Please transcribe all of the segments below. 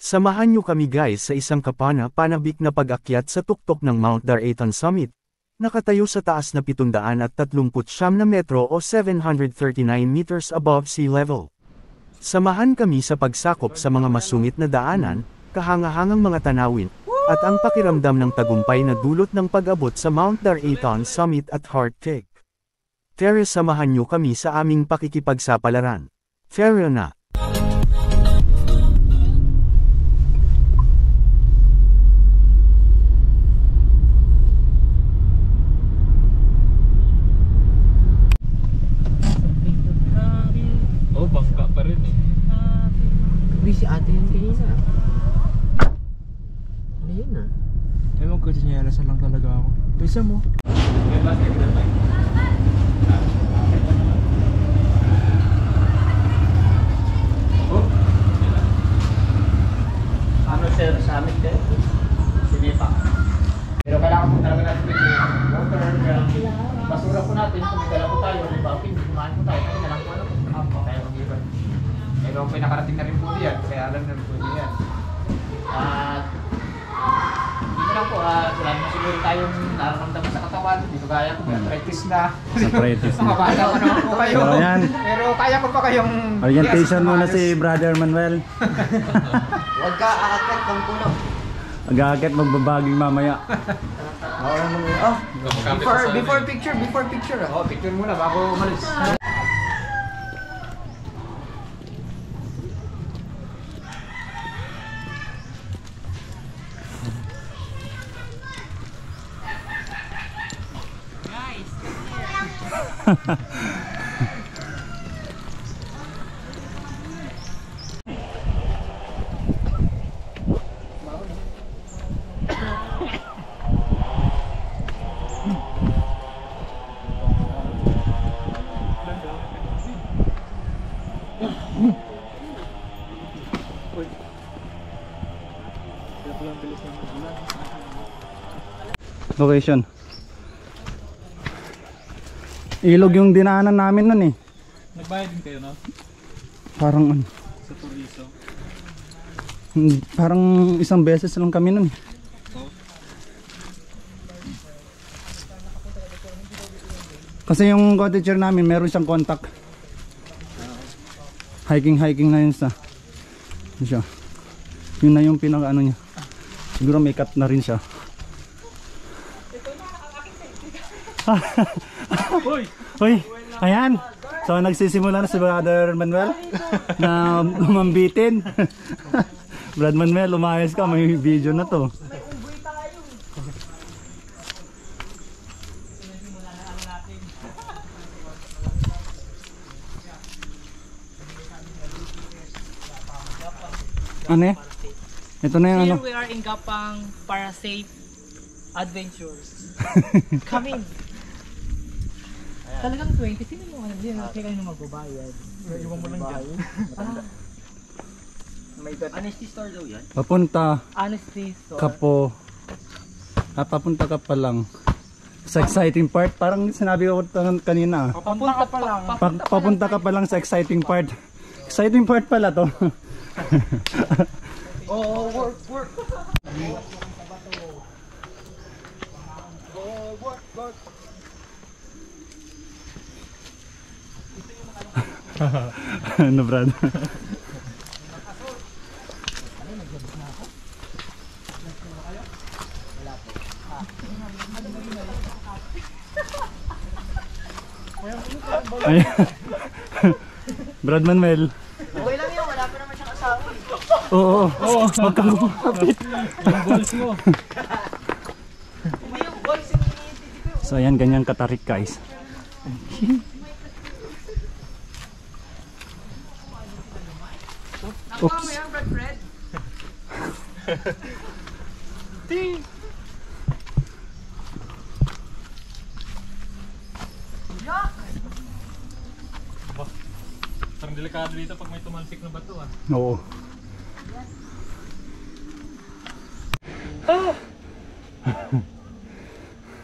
Samahan niyo kami guys sa isang kapana-panabik na pag-akyat sa tuktok ng Mount Daratan Summit. Nakatayo sa taas na 739 na metro o 739 meters above sea level. Samahan kami sa pagsakop sa mga masungit na daanan, kahangahangang mga tanawin, at ang pakiramdam ng tagumpay na dulot ng pag-abot sa Mount Daratan Summit at Heart Cake. Tara, samahan niyo kami sa aming pakikipagsapalaran. Tara na! Bangka pa rin eh. Hindi si ate yun kanina. Ano yun ah? Ewan ko, sinyalas lang talaga ako. Pisa mo. Ano sir, sa amin din? Sinipa. Pero kailangan po talaga natin yung water, basura po natin, kung may dala po tayo, kumain po tayo, kasi nalang po ano, kaya mag-iban. Pero may nakarating na rin po diyan, kaya alam na rin po diyan. At dito lang po, wala naman siguro tayong nararamdaman sa katawan, dito kaya po, arthritis na. Arthritis na. Makabala ko naman po kayo. So, yan. Pero kaya ko pa kayong... Orientation muna si Brother Manuel. Huwag ka aakit ng puno. Mag-aakit, magbabaging mamaya. Before picture. Oh, picture muna bago umalis. Location. Ilog yung dinaanan namin nun eh. Nagbayad din kayo, no? Parang ano. Sa Turiso. Parang isang beses lang kami nun eh. Kasi yung cottager namin meron siyang contact. Hiking na yun sa. Yun siya. Yun na yung pinaka ano niya. Siguro may cut na rin siya. Hoy, ayan. So nagsisimula na si Brother Manuel na lumambitin. Brad Manuel, lumayas ka, may video na to. Ano eh? Ito na yung ano. Here we are in Gapang para safe adventures. Come in. Talagang 20. Sino yung ano? Hindi kayo na magbabayad. Iwan mo lang dyan. Honesty store daw yan? Papunta Honesty store. Kapo. Papunta ka pa lang sa exciting part. Parang sinabi ko kanina. Papunta ka pa lang sa exciting part. Exciting part pala to. Oh, work. Ano Brad? Ay. Brad Manuel. Okay lang yun, wala pa naman siyang asawa. Oo. Huwag kang lumapit. Yung goals mo. Hindi yung boys yung iniintindi ko. So ayan, ganyan katarik guys. Oops. Fred. Parang delikado dito pag may tumalsik na bato ah. Oo.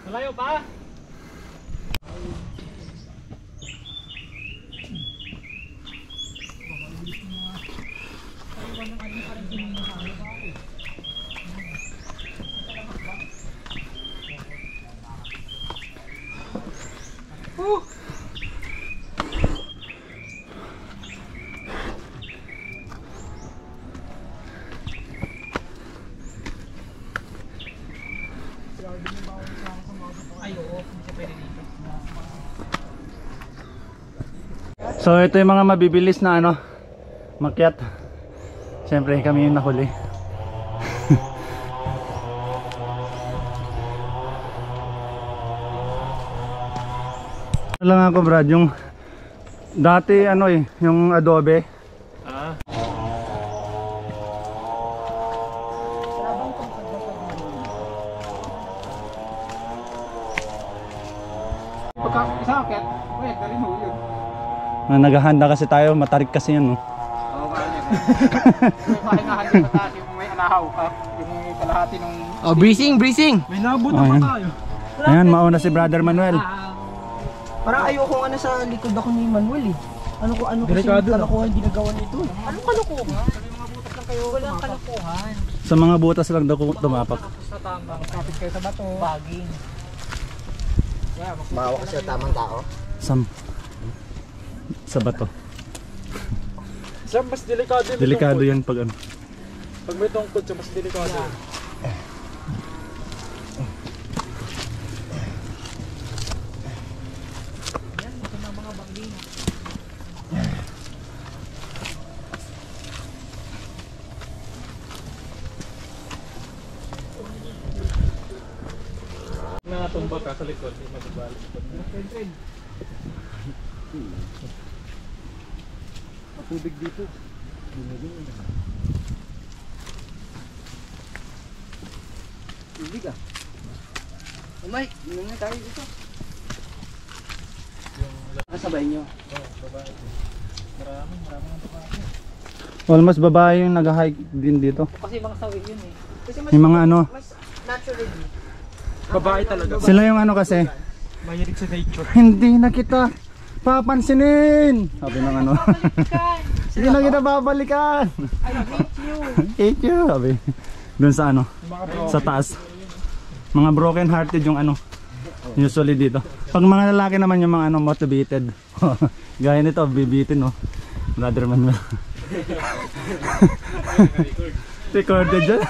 Malayo pa? Ay, oo. Hindi ka pwede dito. So ito yung mga mabibilis na ano, makyat. Siyempre kami yung nahuli. Lang ako Brad, yung dati ano yung adobe. Pagka isa akyat, wait, dali mo yun. Naghahanda kasi tayo, matarik kasi yan, no? Oo, kaya yun. May pahingahan din sa taas yung may anahaw ka. Yung kalahati nung... Oh, breezing, breezing. May nabot Oh, pa ayan. tayo. Ayan, mauna si Brother Manuel. Parang ayoko ano sa likod ako ni Manuel eh. Ano kasi Delikado, no? kalokohan ginagawa nito. Anong kalukuhan? Walang kalukuhan. Sa mga butas lang daw tumapak. Sa tama. Kapit kayo sa bato. Baging. Bawa kasi sa tamang tao. Sa bato. Siya, mas delikado yung Delikado tungkod. yan pag ano. Pag may tungkod siya, mas delikado yan. Natumba ka sa likod, hindi magbalik. Matubig dito. Tubig ah. Umay, yun na tayo dito. Kasabay nyo. Maraming babae. Almost babae yung nag-hike din dito. Kasi mga sawi yun eh. Kasi mas, Yung mga ano, mas naturally. Babae talaga. sila yung ano kasi, Mahilig sa nature. hindi na kita papansinin. Sabi ng ano. Hindi na kita babalikan. I hate you. Hate you. Sabi. Doon sa ano, sa taas. Mga broken hearted yung ano. Usually dito. Pag mga lalaki naman yung mga ano motivated. Gaya nito, bibitin no. Brother Manuel. Recorded dyan.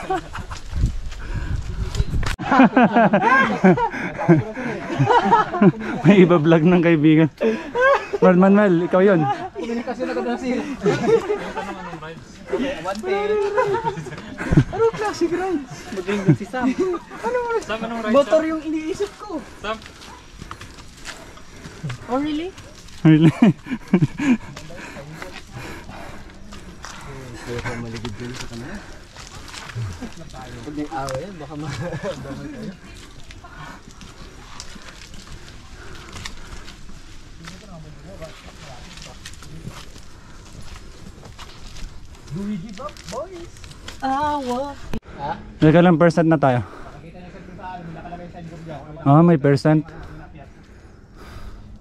May iba vlog ng kaibigan. Brother Manuel, ikaw yun. Komunikasyon na kada sila. Anong classic rides? Mag-ring si Sam. Sam, anong ride? Motor yung iniisip ko. Sam? Oh really? Really? Pag nag-away, baka ma-damay tayo. Awa. Teka lang, percent na tayo. Ah, may percent.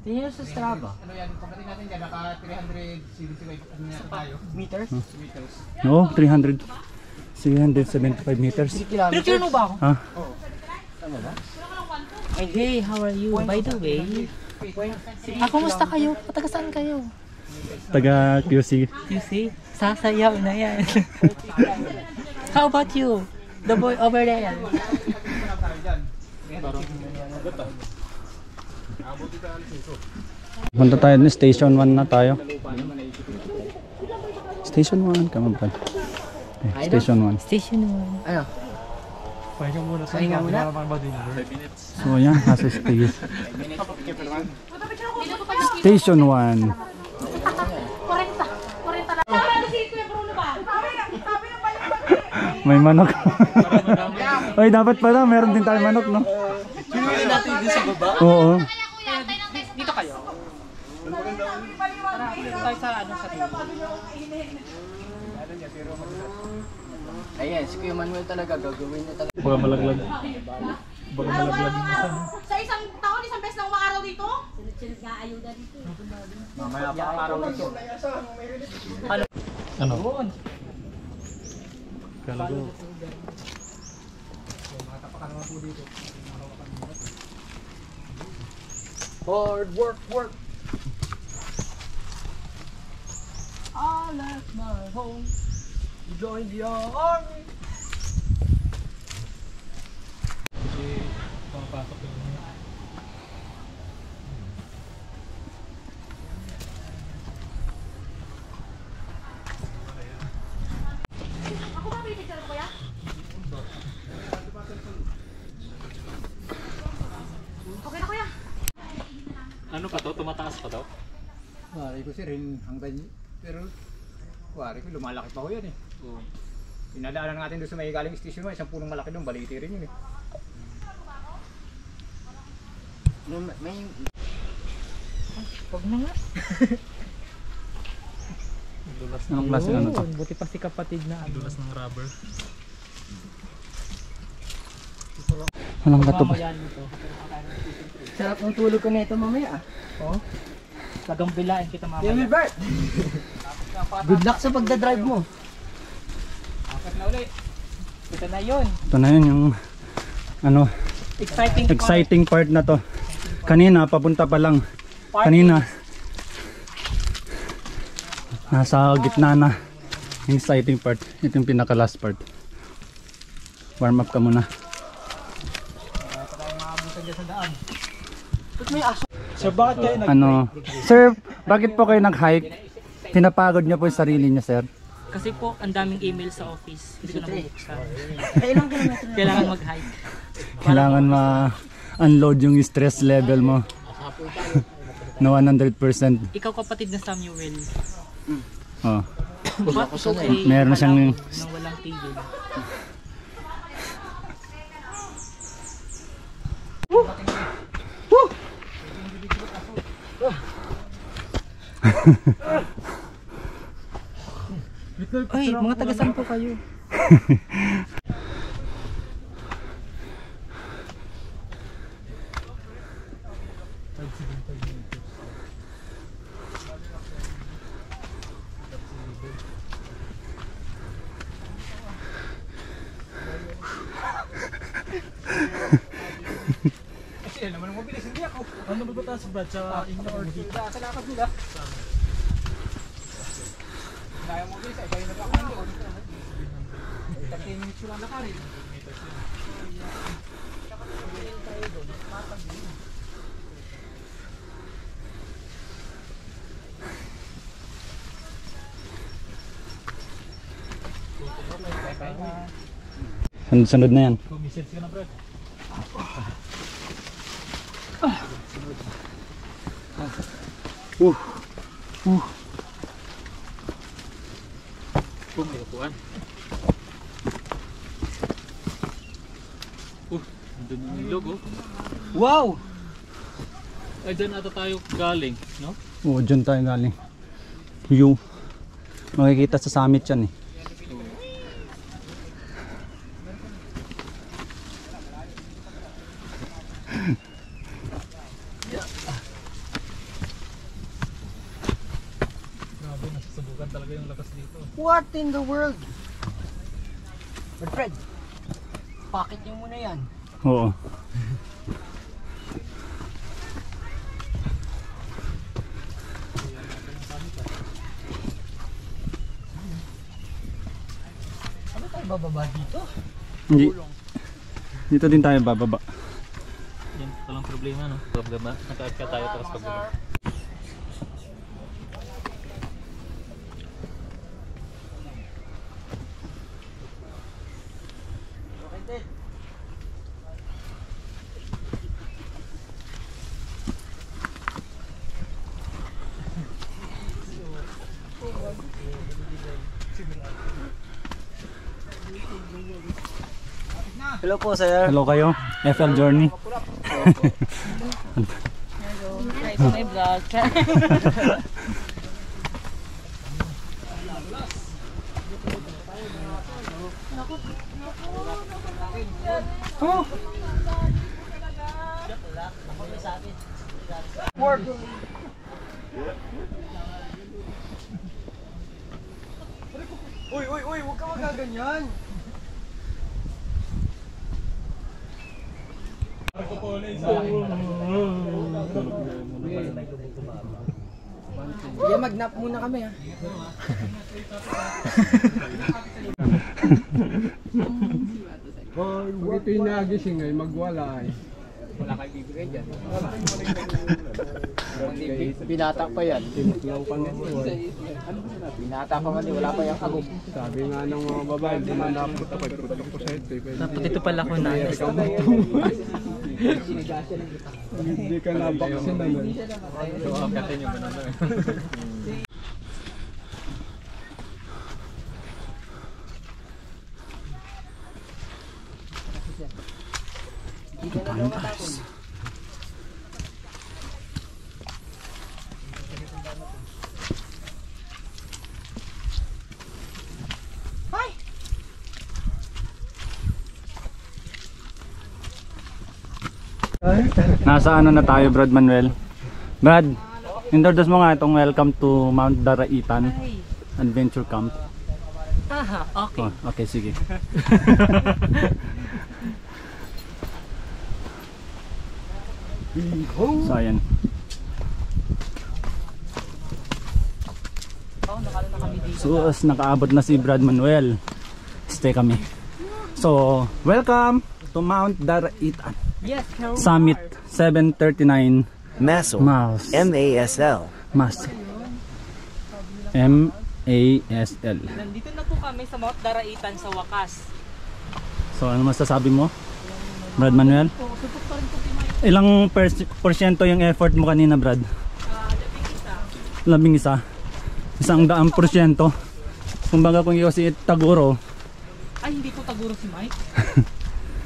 Tingnan nyo sa Strava. Ano yan, pagdating natin dyan, naka 375 ano na tayo. Meters? Meters. Oo, 375 meters. Pero kino ba ako? Ha? Hey, how are you? By the way, kumusta kayo? Pataga saan kayo? Taga QC. You see? Sasayaw na yan. How about you? The boy over there. Punta tayo ni Station 1 na tayo. Station 1, come on. Station 1. Station 1. Ano? Pahinga muna sa Pahinga muna? Para ba din? 5 minutes. So yan, nasa station. Station 1. May manok. Oy, dapat pala meron din tayong manok, no? Pinuli natin din sa baba. Oo. Dito kayo. Tayo sa ano sa Ayan, si Kuya Manuel talaga gagawin niya talaga. Baka malaglag. Baka malaglag mo sa Sa isang taon, isang beses na umaaraw dito? Sunod-sunod nga ayuda dito. Mamaya pa ang araw nito. ano? Kala ko. Hard work, work. I left my home. Join the army. Papasok yung Ako ba may picture ko kuya? Okay na kuya. ano pa to? Tumataas pa to? Wari ko sir, hanggang pero wari ko lumalaki pa ko yan eh. Oo. Pinadaanan natin doon sa may galing station mo, isang punong malaki doon, baliti rin yun eh. May Huwag na nga. Dulas Anong klase ano to? Buti pa si kapatid na ano. Dulas ng rubber. Walang gato ba? Mamayan nito. sarap ng tulog ko na ito mamaya. Oh. Tagang bilain kita Yummy mamaya. Bert! Good luck sa pagdadrive mo. Apat na ulit. Ito na yun. Ito na yun yung ano, Exciting part na to. Kanina papunta pa lang. Kanina nasa gitna na yung exciting part. Ito yung pinaka last part. Warm up ka muna. So bakit kayo Ano, sir, bakit po kayo nag-hike? Pinapagod niyo po yung sarili niyo, sir. Kasi po ang daming email sa office. Hindi ko na mabuksan. Ilang kilometro na? Kailangan mag-hike. Kailangan ma-unload yung stress level mo na 100%. Ikaw kapatid na Samuel. Oh. Ba't ikaw ay Meron na siyang nang walang tigil? Ay, mga taga-saan po kayo? Kasi alam mo nang mabilis, hindi ako. Ano ba ba taas Brad? Sa inyo or dito? Sa lakad nila. Kaya mo bilis, iba yung nagkakando. 13 minutes lang nakarin. sunod na yan. Kumisense ka na Brad. May upuan. Andun yung ilog oh. Wow! Ay dyan ata tayo galing, no? Oo, dyan tayo galing. View. Makikita sa summit yan eh. Grabe, nasusubukan talaga yung lakas dito. What in the world? But Fred, pocket nyo muna yan. Oo. Ano tayo bababa dito? Hindi. Dito din tayo bababa. Yan, walang problema no? Problema, naka-arka tayo tapos pagbaba. Hello po sir. Hello kayo, FL Journey. May vlog. Work. Uy, uy, uy, huwag ka magaganyan. Sige, mag-nap muna kami ha. Pag ito'y nagising ay magwala ay. Binata pa yan. Binata pa man, wala pa yung agong. Sabi nga ng mga babae, di man dapat ako iprodok ko sa ito. Dapat ito pala ko na. Hindi ka nabaksin na nun. So, angkatin yung banana. Nasa ano na tayo, Brad Manuel? Brad, introduce mo nga itong welcome to Mount Daraitan Adventure Camp. Aha, okay. Oh, okay, sige. So, ayan. So, as nakaabot na si Brad Manuel, stay kami. So, welcome to Mount Daraitan Yes, hello. Summit 739 Masel. miles. MASL. Masel. M-A-S-L. Nandito na po kami sa Mount Daraitan sa wakas. So, ano masasabi mo, Brad Manuel? Ilang porsyento yung effort mo kanina, Brad? 11%. 100%. Kumbaga kung ikaw si Taguro. Ay, hindi po Taguro si Mike.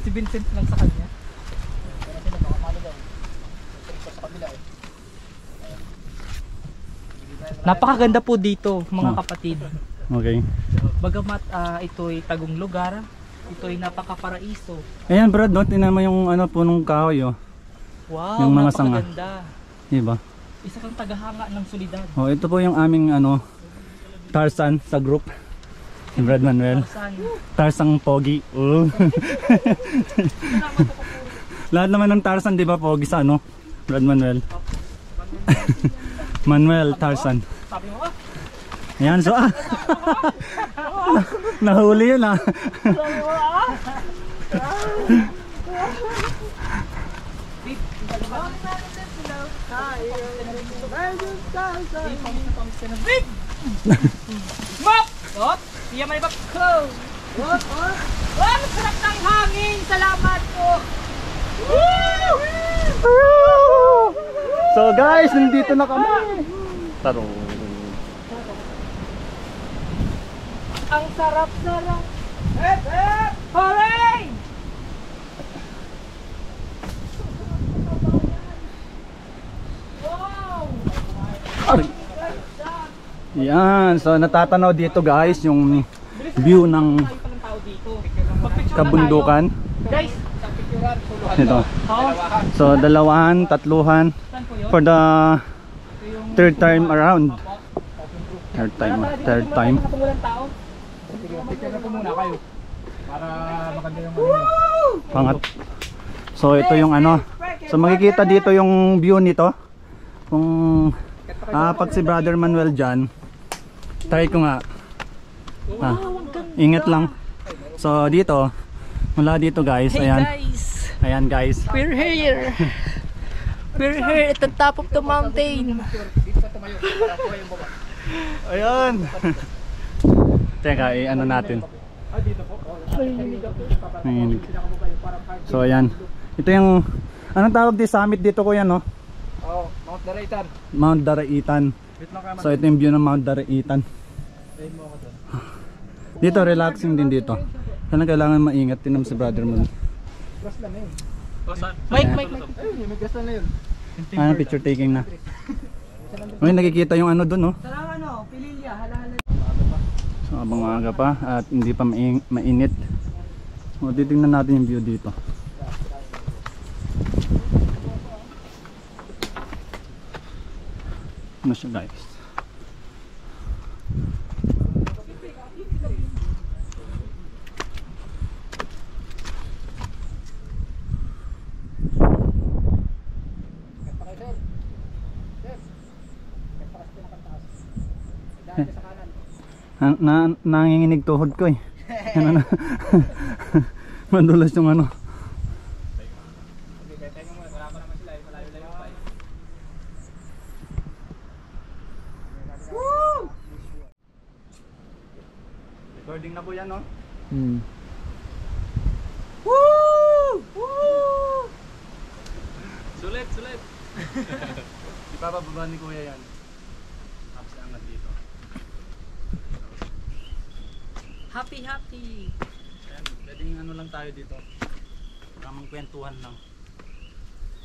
Si Vincent lang sa kanya. Napakaganda po dito, mga kapatid. Okay. Bagamat ito'y tagong lugar, ito'y napakaparaiso. Ayan, Brad, no? Tingnan mo yung ano, punong kahoy, oh. Wow, Yung mga sanga. napakaganda. Diba? Isa kang tagahanga ng solidad. Oh, ito po yung aming ano, Tarzan sa group. Si Brad Manuel. Tarzan Pogi. Oh. Lahat naman ng Tarzan, di ba, Pogi sa ano? Brad Manuel. Manuel Tarzan. Sabi mo, Ayan, so nahuli yun, ah. Mop! Mop! Iya may bak ko! Mop! Wow! Sarap ng hangin! Salamat po! So guys, nandito na kami. Taro. Ang sarap-sarap! Hep! Hep! Hooray! Wow! Yan, so natatanaw dito guys yung view ng kabundukan. Guys! Ito. So dalawahan, tatluhan for the third time around. Third time. Picture na po muna kayo. Para maganda yung Pangat. So ito yung ano. So makikita dito yung view nito. Kung pag si Brother Manuel dyan, try ko nga. Ingat lang. So dito, mula dito guys, ayan. Guys! Ayan guys. We're here! We're here at the top of the mountain! Ayan. Teka, ano natin. Nanginig. So ayan. Ito yung anong tawag di summit dito kuya, no? Oh, Mount Daraitan. Mount Daraitan. So ito yung view ng Mount Daraitan. Dito relaxing din dito. Kaya kailangan maingat din naman si brother mo. Mike! May gas na yun. Ano, picture taking na. May nakikita yung ano dun, no? Sarang ano, pililya, halahala. So abang maaga pa at hindi pa mainit. So titingnan natin yung view dito. Ano siya guys? Nanginginig tuhod ko eh. Ano na? Madulas yung ano. Kasama naman sila, malayo-layo pa eh. Recording na po yan, no? Sulit, sulit. Ipapababa ni Kuya yan. Tapos angat dito. Happy, happy. Ayan, pwedeng ano lang tayo dito. Tamang kwentuhan lang.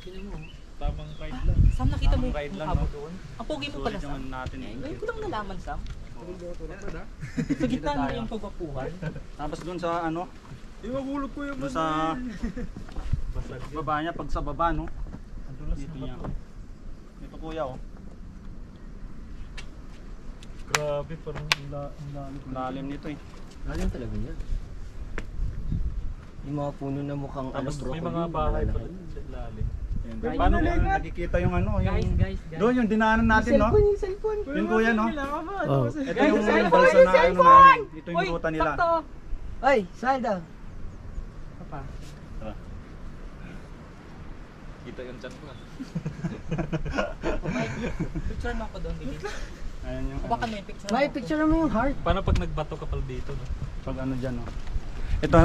Tingnan mo. Tamang ride lang. Sam, nakita mo Tamang ride lang, mukha mo no? doon? Ang pogi mo Sulit pala, yung Sam. ano natin. Ngayon ko lang nalaman, Sam. Sa Dito gitna tayo. na yung pagwapuhan. Tapos dun sa ano, Iwahulog ko yung dun sa baba niya, pag sa baba, no? Dito niya. Dito Kuya, oh. Grabe, parang Lalim nito eh. Lalim talaga yan. Yung mga puno na mukhang Tapos broccoli. may mga bahay pa malalaki. sa lalim. Guys, paano mo nakikita yung ano, yung Guys. doon yung dinaanan natin, no? Yung cellphone. Yun Kuya, no? Oh. Ito yung balsa na ano namin. Ito yung ruta nila. Sakto. Ay, saan daw? Papa. Kita yung chan ko. Picture mo ako doon, Billy. Ayan yung Baka ano, may picture May ako. picture mo yung heart. Paano pag nagbato ka pala dito? No? pag ano dyan, no? Ito.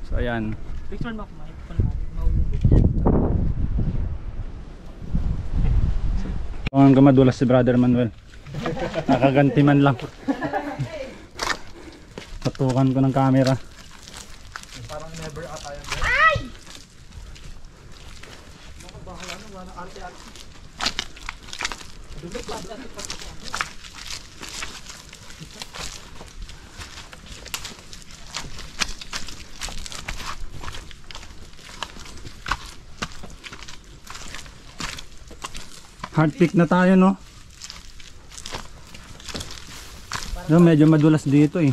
So ayan. Picture mo ako, Mike. Mahulog. Hanggang madulas si Brother Manuel. Nakaganti man lang. Patukan ko ng camera. Parang never ata yan. Hard pick na tayo, no? No, medyo madulas dito eh.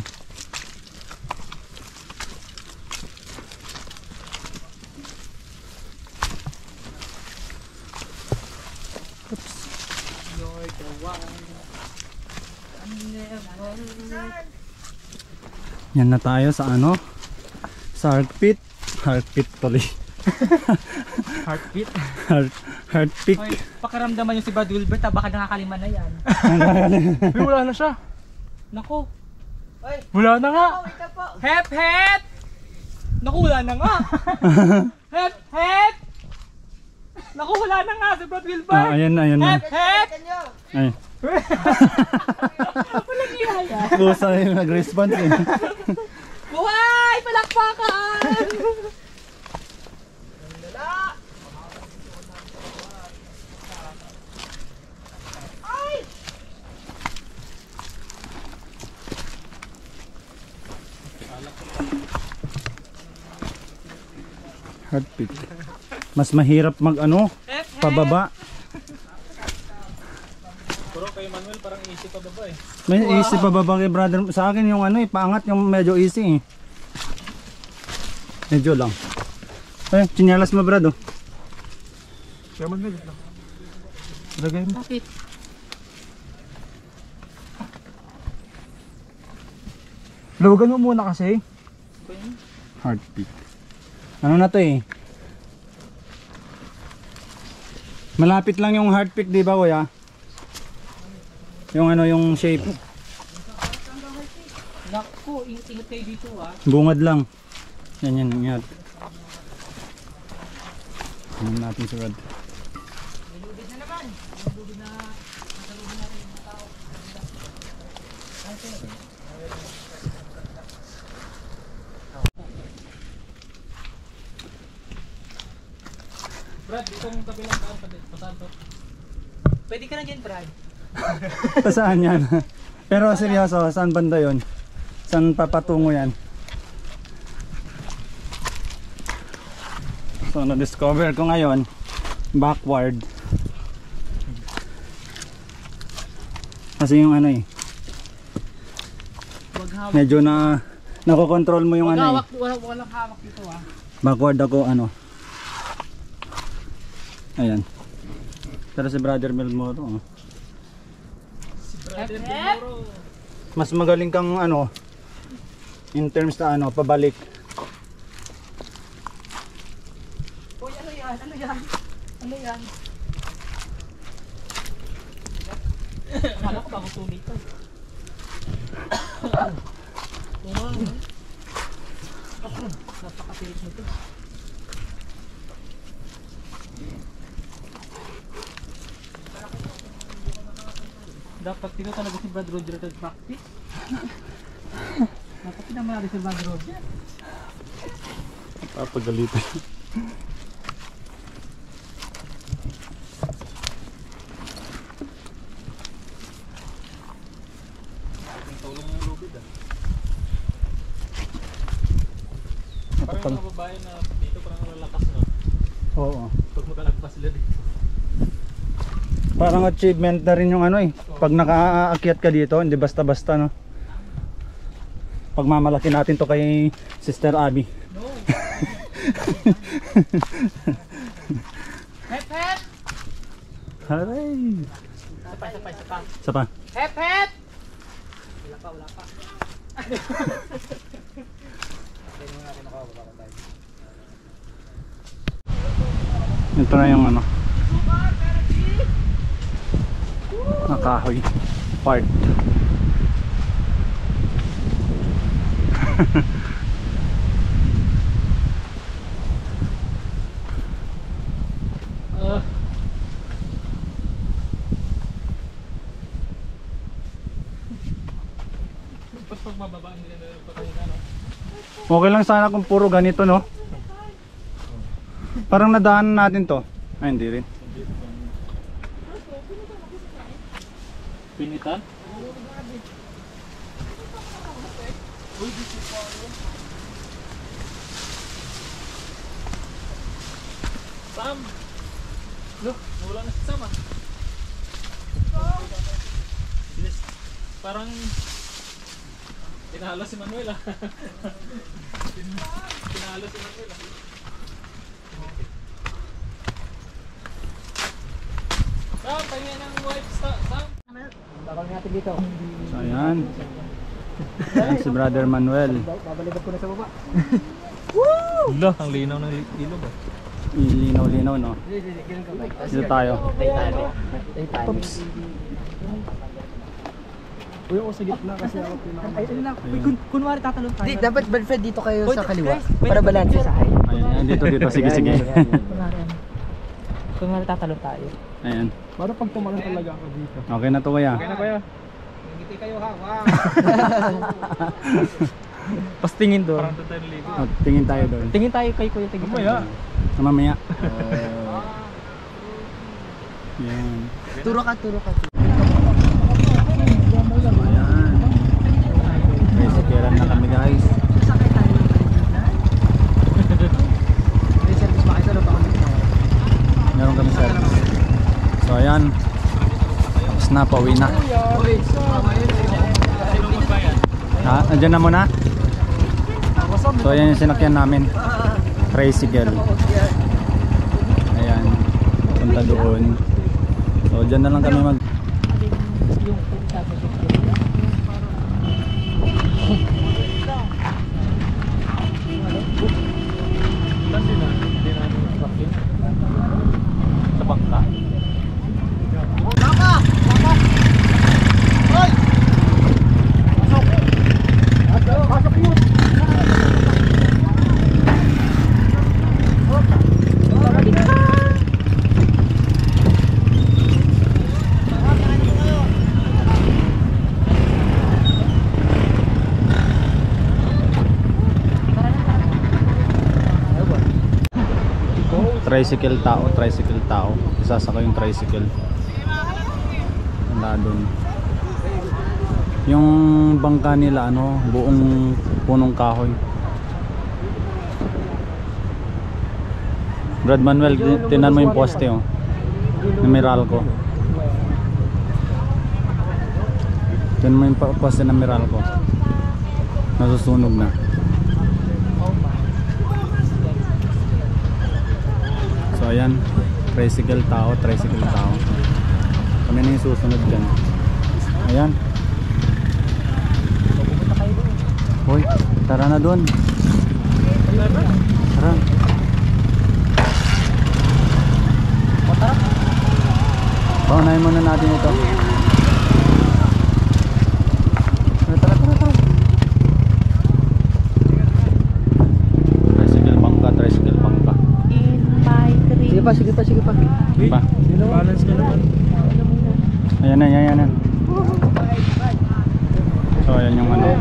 Yan na tayo sa ano? Sa Heart Pit. Heart Pit tuloy. Heartbeat. Heart Pit. Hoy, pakiramdaman yung si Brad Wilbert, baka nakakalima na yan. Uy, wala na siya. Naku. Wala na nga. Hep, hep! Naku, wala na nga. Hep, hep! Naku, wala na nga si Brad Wilbert. Ayan na, ayan na. Hep, hep! Ay. Walang iyaya. Pusa yung nag-response eh. Buhay! Palakpakan! Heart Pit. Mas mahirap mag ano, Hep, hep! pababa. Pero kay Manuel parang easy pa baba eh. May easy pababa kay brother. Sa akin yung ano eh, paangat yung medyo easy eh. Medyo lang. Ay, tsinelas mo brado. Kaya mag-edit lang. Lagay mo. Bakit? Luwagan mo muna kasi. Heart Pit. Ano na to eh? Malapit lang yung heart pick, di ba kuya? Yung ano, yung shape. Naku, ingat kayo dito ah. Bungad lang. Yan yan, ingat. Tingnan natin si Rod. Nilubid na naman. Nilubid na. Nilubid na rin yung tao. Brad, itong kabilang tao pa to. Pwede ka na dyan, Brad. Pa saan yan? Pero seryoso, saan banda yon? Saan papatungo yan? So na-discover ko ngayon, backward. Kasi yung ano eh, Wag hawak. medyo na nakokontrol mo yung Wag ano eh. hawak. Walang hawak dito ah. Backward ako ano. Ayan. Pero si Brother Melmoro, oh. Hep, hep! Mas magaling kang ano in terms na ano, pabalik. Uy, ano yan? Ano yan? Ano yan? Akala ko bago tubig to. Napakatirik nito. Dapat tino talaga si Brad Roger at practice. Dapat pinamalari si Brad Roger. Papagalitan. Tulong ng lubid ah. Parang yung mga babae na dito parang lalakas no. Oo. Pag makalagpas sila dito. Parang achievement na rin yung ano eh. Pag nakaakyat ka dito, hindi basta-basta no. Pagmamalaki natin to kay Sister Abby. No. Hep hep! Haray! Isa pa. Isa pa. Hep hep! Wala pa. Ito na yung ano. Nakahoy part. Tapos pag mababa hindi na pagkain no. Okay lang sana kung puro ganito no. Parang nadaanan natin to. Ay hindi rin. Pinitan? Sam! Look, nawala na si Sam ah. Bilis. Parang tinalo si Manuel ah. Tinalo si Manuel ah. Sam, tingin ng wife Sam. Bakal natin dito. So ayan. Ayan si Brother Manuel. Babalikan ko na sa baba. Woo! Ang linaw ng ilog ah. Linaw-linaw no. Dito tayo. Oops. Uy, ako sa gitna kasi ako pinaka. Ayun na. Kunwari tatalon tayo. Di, dapat Fred dito kayo sa kaliwa. guys, Para balanse sa height. Ayan, dito. Sige. Kunwari tatalon tayo. Ayan. Para pag tumalon talaga ako dito. Okay na to kuya. Okay na kuya. Ngiti kayo ha. Wow. Pas tingin doon. Parang doon tayo naligo. O, tingin tayo doon. Tingin tayo kay Kuya Tingin. Mamaya. Ayan. Turo ka. Ayan. Tricyclean na kami guys. May service ba kayo? Baka Meron kami service. So ayan. Tapos na, pauwi na. Ha? Andyan na muna? So ayan yung sinakyan namin. Tricycle. Ayan. Punta doon. So dyan na lang kami mag... Sa bangka. Tricycle tao. Isasaka yung tricycle. Wala doon. Yung bangka nila ano, buong punong kahoy. Brad Manuel, tinan mo yung poste oh. Ng Meralco. Tinan mo yung poste ng Meralco. Nasusunog na. So ayan, tricycle tao. Kami na yung susunod dyan. Ayan. Hoy, tara na dun. Tara. Paunahin muna natin ito. Tara. Tricycle bangka. Sige pa. Ba? Balance ka naman. Ayan na. So ayan yung ano.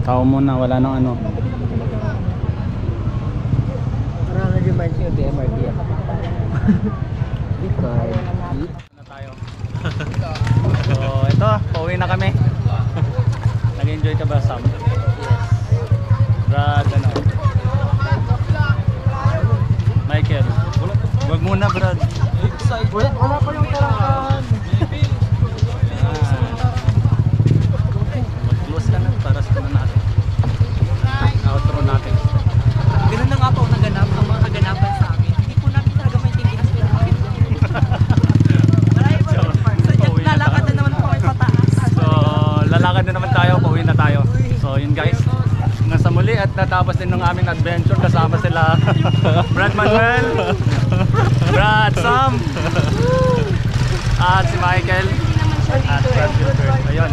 Tao muna, wala nang ano. Parang nag-remind siya yung DMRT. So ito, pauwi na kami. Nag-enjoy ka ba, Sam? Yes. Brad, ano? Michael, wag muna, Brad. Wala pa yung tarakan. Mag-close ka na para sa natin. Outro natin. Ganun na nga po naganap ang mga kaganapan sa amin. Hindi po namin talaga maintindihan sila. Marami pa rin part. Sadyang lalakad na naman po kayo pataas. So, lalakad na naman tayo, pauwi na tayo. So, yun guys. Hanggang sa muli at natapos din ng aming adventure kasama sila Brad Manuel, Brad Sam, at si Michael, at Brad Gilbert. Ayun.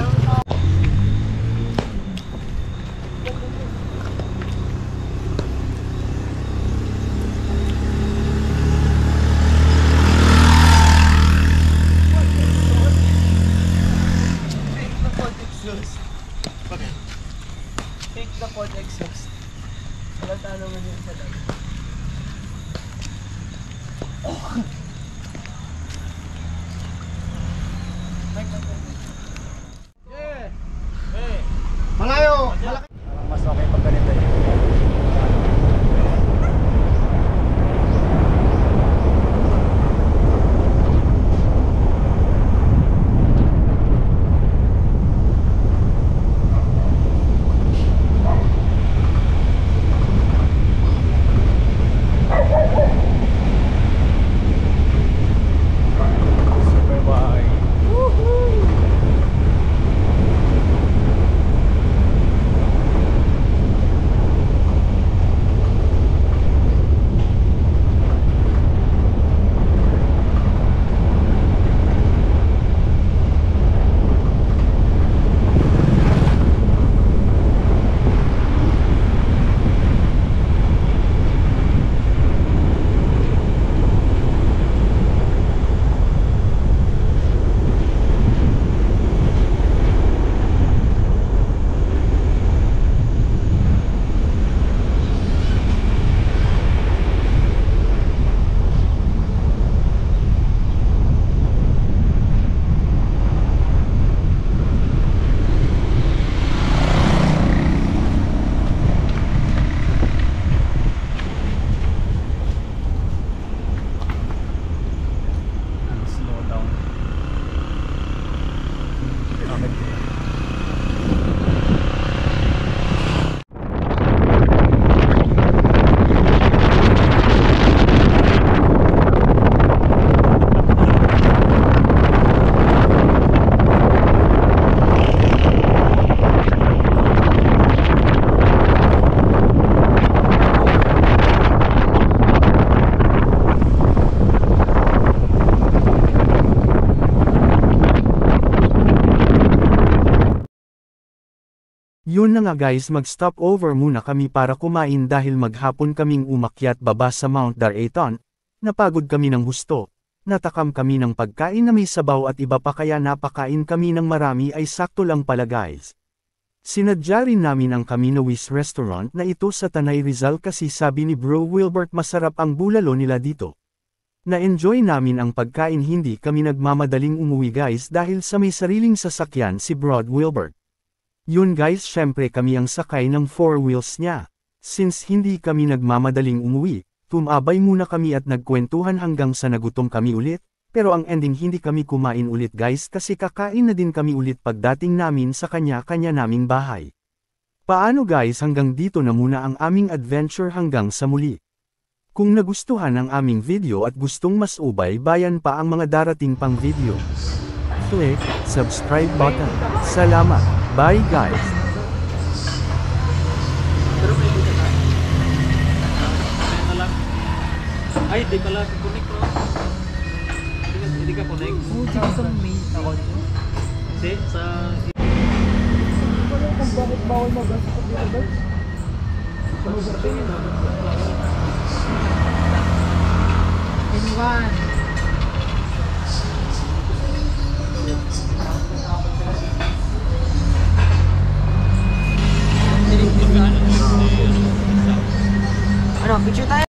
Take the pod exhaust. Salata naman yung sa dami. Malayo! Parang mas okay pag ganito eh. Super bye. Slow down. Yun na nga guys, mag-stop over muna kami para kumain dahil maghapon kaming umakyat baba sa Mount Daraiton. Napagod kami ng husto. Natakam kami ng pagkain na may sabaw at iba pa kaya napakain kami ng marami ay sakto lang pala guys. Sinadya rin namin ang Camino's restaurant na ito sa Tanay Rizal kasi sabi ni Bro Wilbert masarap ang bulalo nila dito. Na-enjoy namin ang pagkain, hindi kami nagmamadaling umuwi guys dahil sa may sariling sasakyan si Brad Wilbert. Yun guys, syempre kami ang sakay ng 4 wheels niya. Since hindi kami nagmamadaling umuwi, tumabay muna kami at nagkwentuhan hanggang sa nagutom kami ulit, pero ang ending hindi kami kumain ulit guys kasi kakain na din kami ulit pagdating namin sa kanya-kanya naming bahay. Paano guys, hanggang dito na muna ang aming adventure hanggang sa muli. Kung nagustuhan ang aming video at gustong mas ubay-bayan pa ang mga darating pang video, click subscribe button. Salamat. Bye guys. Ay, di pala. Connect, bro. Hindi ka connect. Sa main ako dito. Kasi sa... Kung bakit bawal magas sa computer? Sa